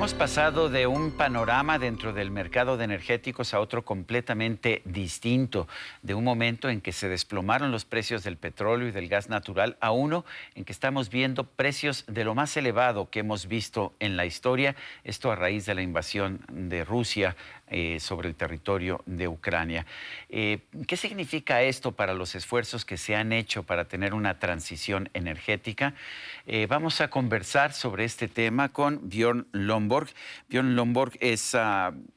Hemos pasado de un panorama dentro del mercado de energéticos a otro completamente distinto, de un momento en que se desplomaron los precios del petróleo y del gas natural a uno en que estamos viendo precios de lo más elevado que hemos visto en la historia, esto a raíz de la invasión de Rusia sobre el territorio de Ucrania. ¿Qué significa esto para los esfuerzos que se han hecho para tener una transición energética? Vamos a conversar sobre este tema con Bjorn Lomborg. Bjorn Lomborg es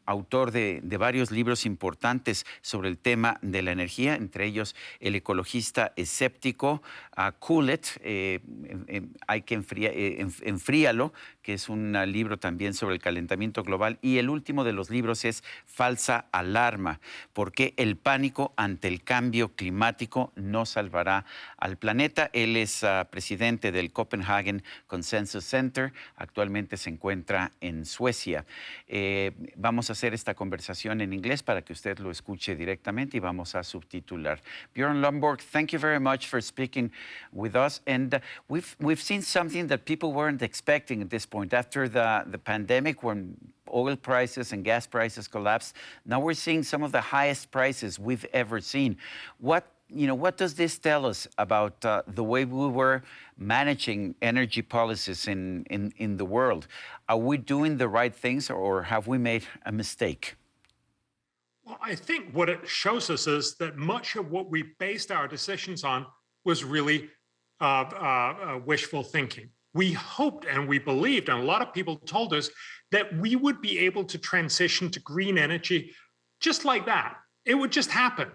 autor de varios libros importantes sobre el tema de la energía, entre ellos El ecologista escéptico, Cool It, hay que enfríalo, que es un libro también sobre el calentamiento global, y el último de los libros es Falsa Alarma, por qué el pánico ante el cambio climático no salvará al planeta. Él es presidente del Copenhagen Consensus Center, actualmente se encuentra en Suecia. Vamos a hacer esta conversación en inglés para que usted lo escuche directamente y vamos a subtitular. Bjorn Lomborg, thank you very much for speaking with us. And we've seen something that people weren't expecting at this point. After the pandemic, when oil prices and gas prices collapsed, now we're seeing some of the highest prices we've ever seen. What does this tell us about the way we were managing energy policies in the world? Are we doing the right things or have we made a mistake? Well, I think what it shows us is that much of what we based our decisions on was really wishful thinking. We hoped and we believed, and a lot of people told us, that we would be able to transition to green energy just like that. It would just happen.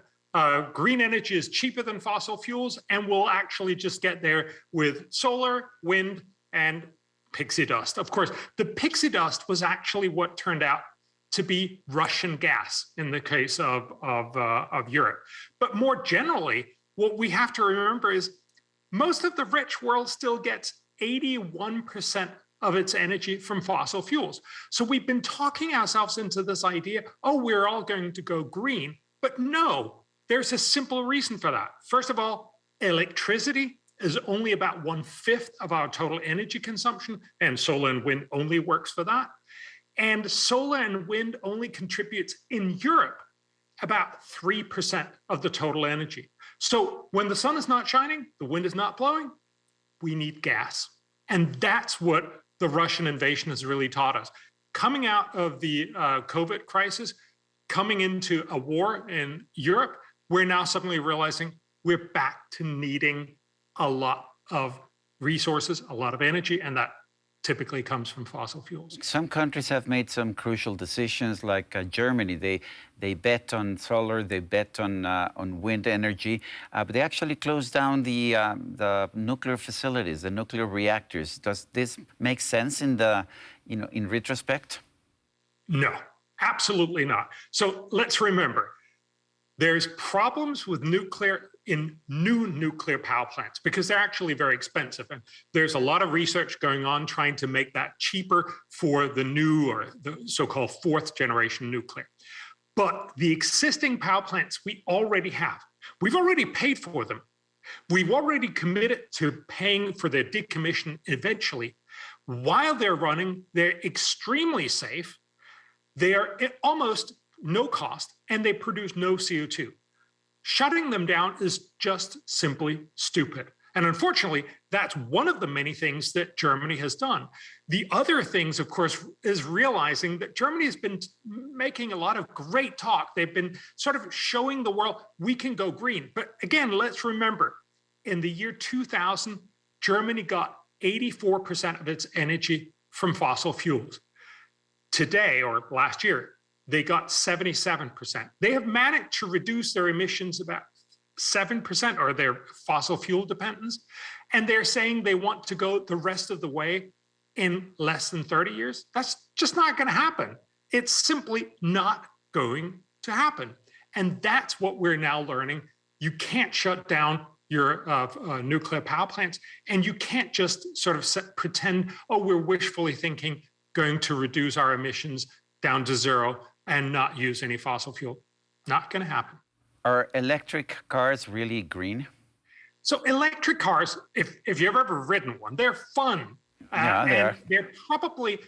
Green energy is cheaper than fossil fuels, and we'll actually just get there with solar, wind, and pixie dust. Of course, the pixie dust was actually what turned out to be Russian gas in the case of Europe. But more generally, what we have to remember is most of the rich world still gets 81% of its energy from fossil fuels. So we've been talking ourselves into this idea, oh, we're all going to go green. But no, there's a simple reason for that. First of all, electricity is only about 1/5 of our total energy consumption, and solar and wind only works for that. And solar and wind only contributes in Europe about 3% of the total energy. So when the sun is not shining, the wind is not blowing, we need gas. And that's what the Russian invasion has really taught us. Coming out of the COVID crisis, coming into a war in Europe, we're now suddenly realizing we're back to needing a lot of resources, a lot of energy, and that typically comes from fossil fuels. Some countries have made some crucial decisions, like Germany. They bet on solar, they bet on wind energy, but they actually closed down the nuclear facilities, the nuclear reactors. Does this make sense in retrospect? No, absolutely not. So let's remember, there's problems with nuclear in new nuclear power plants because they're actually very expensive. And there's a lot of research going on trying to make that cheaper for the new or the so-called fourth generation nuclear. But the existing power plants we already have, we've already paid for them. We've already committed to paying for their decommission eventually. While they're running, they're extremely safe. They are at almost no cost, and they produce no CO2. Shutting them down is just simply stupid. And unfortunately, that's one of the many things that Germany has done. The other things, of course, is realizing that Germany has been making a lot of great talk. They've been sort of showing the world we can go green. But again, let's remember, in the year 2000, Germany got 84% of its energy from fossil fuels. Today, or last year, they got 77%. They have managed to reduce their emissions about 7%, or their fossil fuel dependence. And they're saying they want to go the rest of the way in less than 30 years. That's just not going to happen. It's simply not going to happen. And that's what we're now learning. You can't shut down your nuclear power plants, and you can't just sort of pretend, oh, we're wishfully thinking going to reduce our emissions down to zero and not use any fossil fuel. Not going to happen. Are electric cars really green? So electric cars, if you've ever ridden one, they're fun. Yeah, they are. They're probably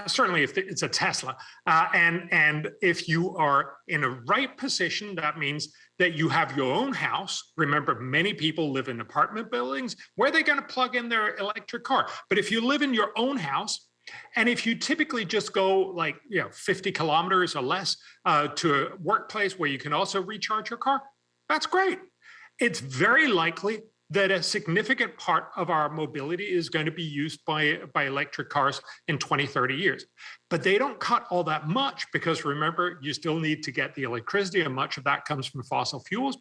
certainly if it's a Tesla. And if you are in a right position, that means that you have your own house. Remember, many people live in apartment buildings. Where are they going to plug in their electric car? But if you live in your own house, and if you typically just go like 50 kilometers or less to a workplace where you can also recharge your car, that's great. It's very likely that a significant part of our mobility is going to be used by electric cars in 20, 30 years. But they don't cut all that much because remember, you still need to get the electricity and much of that comes from fossil fuels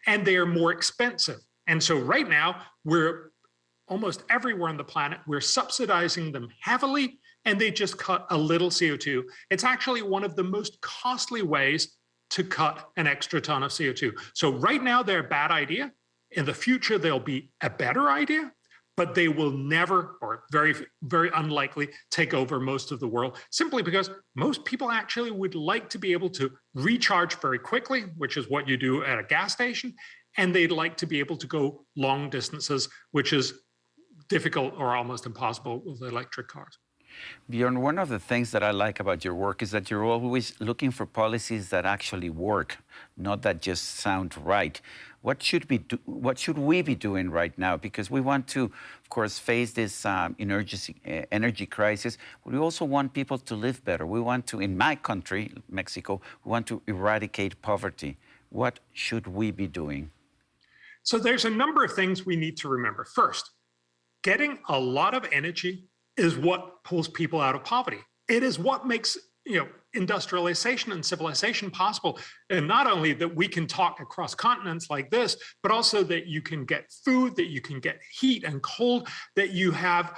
and they are more expensive. And so right now, we're almost everywhere on the planet, we're subsidizing them heavily and they just cut a little CO2. It's actually one of the most costly ways to cut an extra ton of CO2. So right now, they're a bad idea. In the future, they'll be a better idea, but they will never, or very, very unlikely, take over most of the world, simply because most people actually would like to be able to recharge very quickly, which is what you do at a gas station, and they'd like to be able to go long distances, which is difficult or almost impossible with electric cars. Bjorn, one of the things that I like about your work is that you're always looking for policies that actually work, not that just sound right. What should we be doing right now? Because we want to, of course, face this energy crisis, but we also want people to live better. We want to, in my country, Mexico, we want to eradicate poverty. What should we be doing? So there's a number of things we need to remember. First, getting a lot of energy is what pulls people out of poverty. It is what makes industrialization and civilization possible. And not only that we can talk across continents like this, but also that you can get food, that you can get heat and cold, that you have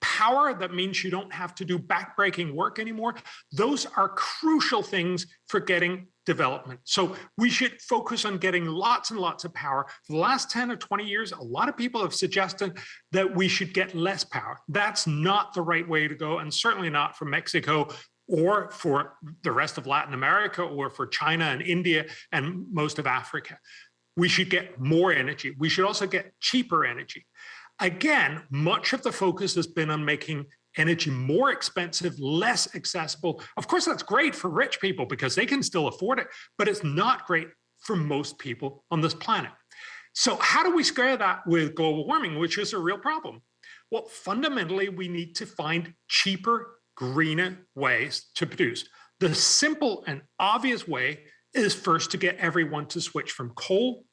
power. That means you don't have to do backbreaking work anymore. Those are crucial things for getting development. So we should focus on getting lots and lots of power. For the last 10 or 20 years, a lot of people have suggested that we should get less power. That's not the right way to go, and certainly not for Mexico or for the rest of Latin America or for China and India and most of Africa. We should get more energy. We should also get cheaper energy. Again, much of the focus has been on making energy more expensive, less accessible. Of course, that's great for rich people because they can still afford it, but it's not great for most people on this planet. So how do we square that with global warming, which is a real problem? Well, fundamentally, we need to find cheaper, greener ways to produce. The simple and obvious way is first to get everyone to switch from coal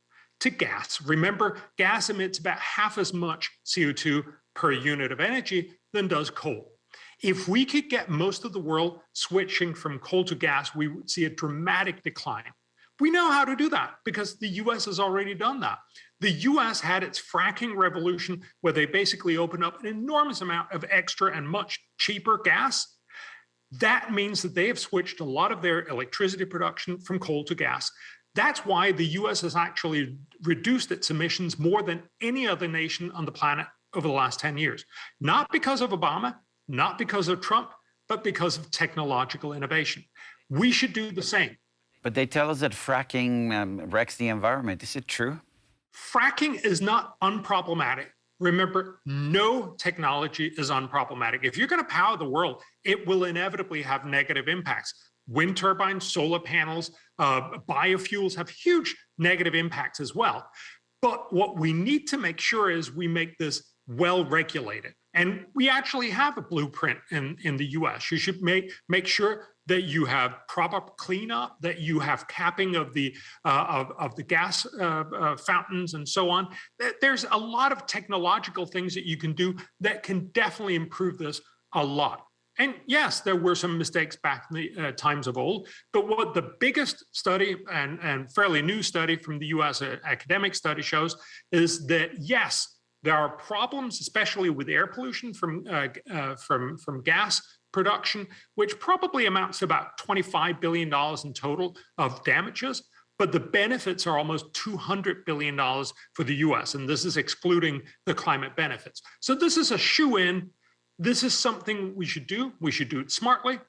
to gas. Remember, gas emits about half as much CO2 per unit of energy than does coal. If we could get most of the world switching from coal to gas, we would see a dramatic decline. We know how to do that because the US has already done that. The US had its fracking revolution where they basically opened up an enormous amount of extra and much cheaper gas. That means that they have switched a lot of their electricity production from coal to gas. That's why the US has actually reduced its emissions more than any other nation on the planet over the last 10 years. Not because of Obama, not because of Trump, but because of technological innovation. We should do the same. But they tell us that fracking wrecks the environment. Is it true? Fracking is not unproblematic. Remember, no technology is unproblematic. If you're going to power the world, it will inevitably have negative impacts. Wind turbines, solar panels, biofuels have huge negative impacts as well. But what we need to make sure is we make this well-regulated. And we actually have a blueprint in the US. You should make sure that you have proper cleanup, that you have capping of the gas fountains and so on. There's a lot of technological things that you can do that can definitely improve this a lot. And yes, there were some mistakes back in the times of old, but what the biggest study and fairly new study from the US academic study shows is that yes, there are problems, especially with air pollution from gas production, which probably amounts to about $25 billion in total of damages. But the benefits are almost $200 billion for the US, and this is excluding the climate benefits. So this is a shoe-in. This is something we should do. We should do it smartly,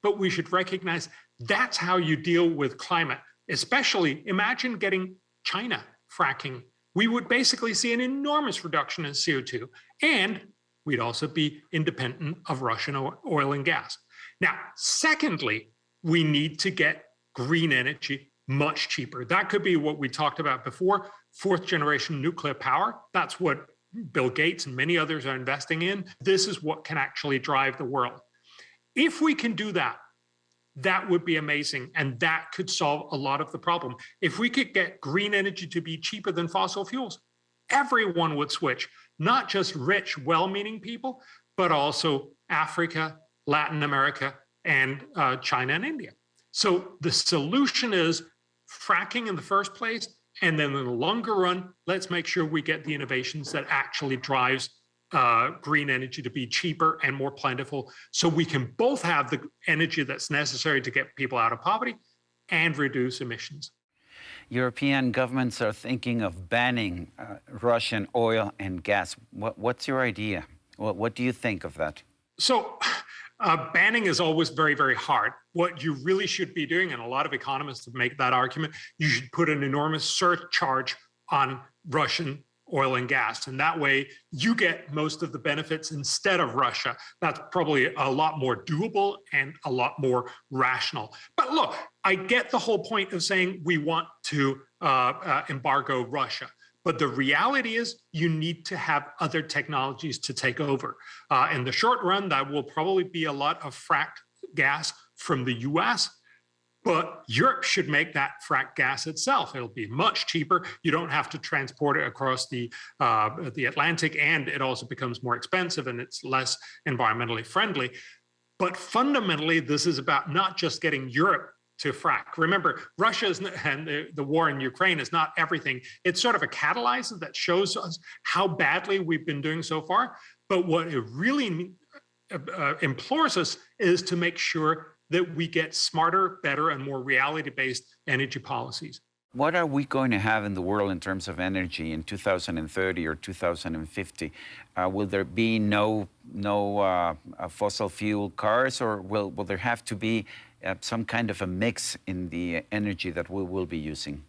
but we should recognize that's how you deal with climate. Especially, imagine getting China fracking. We would basically see an enormous reduction in CO2. And we'd also be independent of Russian oil and gas. Now, secondly, we need to get green energy much cheaper. That could be what we talked about before, fourth generation nuclear power. That's what Bill Gates and many others are investing in. This is what can actually drive the world. If we can do that, that would be amazing. And that could solve a lot of the problem. If we could get green energy to be cheaper than fossil fuels, everyone would switch, not just rich, well-meaning people, but also Africa, Latin America, and China and India. So the solution is fracking in the first place, and then in the longer run, let's make sure we get the innovations that actually drives green energy to be cheaper and more plentiful, so we can both have the energy that's necessary to get people out of poverty and reduce emissions. European governments are thinking of banning Russian oil and gas. What's your idea? What do you think of that? So banning is always very, very hard. What you really should be doing, and a lot of economists make that argument, you should put an enormous surcharge on Russian oil and gas. And that way you get most of the benefits instead of Russia. That's probably a lot more doable and a lot more rational. But look, I get the whole point of saying we want to embargo Russia. But the reality is you need to have other technologies to take over. In the short run, that will probably be a lot of fracked gas from the US. But Europe should make that fracked gas itself. It'll be much cheaper. You don't have to transport it across the Atlantic, and it also becomes more expensive and it's less environmentally friendly. But fundamentally, this is about not just getting Europe to frack. Remember, Russia and the war in Ukraine is not everything. It's sort of a catalyzer that shows us how badly we've been doing so far. But what it really implores us is to make sure that we get smarter, better, and more reality-based energy policies. What are we going to have in the world in terms of energy in 2030 or 2050? Will there be no fossil fuel cars, or will there have to be some kind of a mix in the energy that we will be using?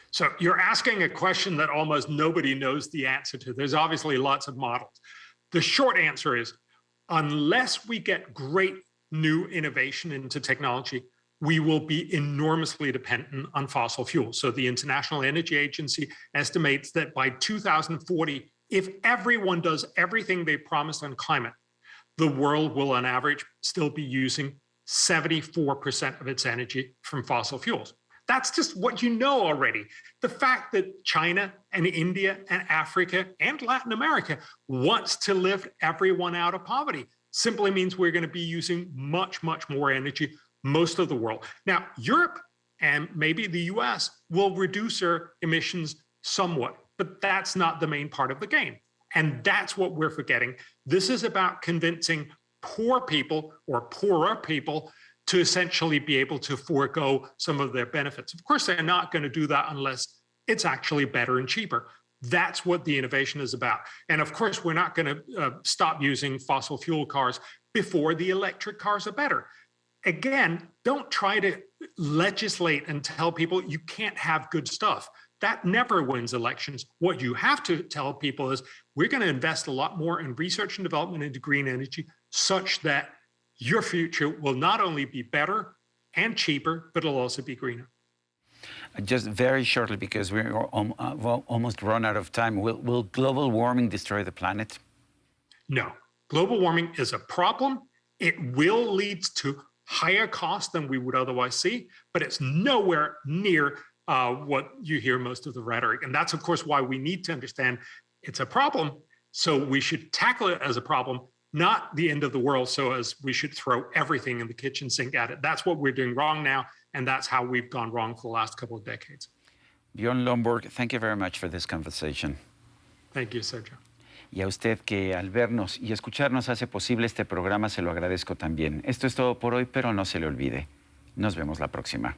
So you're asking a question that almost nobody knows the answer to. There's obviously lots of models. The short answer is, unless we get great new innovation into technology, we will be enormously dependent on fossil fuels. So the International Energy Agency estimates that by 2040, if everyone does everything they promised on climate, the world will on average still be using 74% of its energy from fossil fuels. That's just what you know already. The fact that China and India and Africa and Latin America wants to lift everyone out of poverty simply means we're going to be using much, much more energy, most of the world. Now, Europe and maybe the US will reduce their emissions somewhat, but that's not the main part of the game. And that's what we're forgetting. This is about convincing poor people or poorer people to essentially be able to forego some of their benefits. Of course, they're not going to do that unless it's actually better and cheaper. That's what the innovation is about. And of course, we're not going to stop using fossil fuel cars before the electric cars are better. Again, don't try to legislate and tell people you can't have good stuff. That never wins elections. What you have to tell people is we're going to invest a lot more in research and development into green energy such that your future will not only be better and cheaper, but it'll also be greener. Just very shortly, because we're almost run out of time, will global warming destroy the planet? No. Global warming is a problem. It will lead to higher costs than we would otherwise see, but it's nowhere near what you hear most of the rhetoric. And that's, of course, why we need to understand it's a problem. So we should tackle it as a problem, not the end of the world, so as we should throw everything in the kitchen sink at it. That's what we're doing wrong now, and that's how we've gone wrong for the last couple of decades. Bjorn Lomborg, thank you very much for this conversation. Thank you, Sergio. Y a usted que al vernos y escucharnos hace posible este programa, se lo agradezco también. Esto es todo por hoy, pero no se le olvide. Nos vemos la próxima.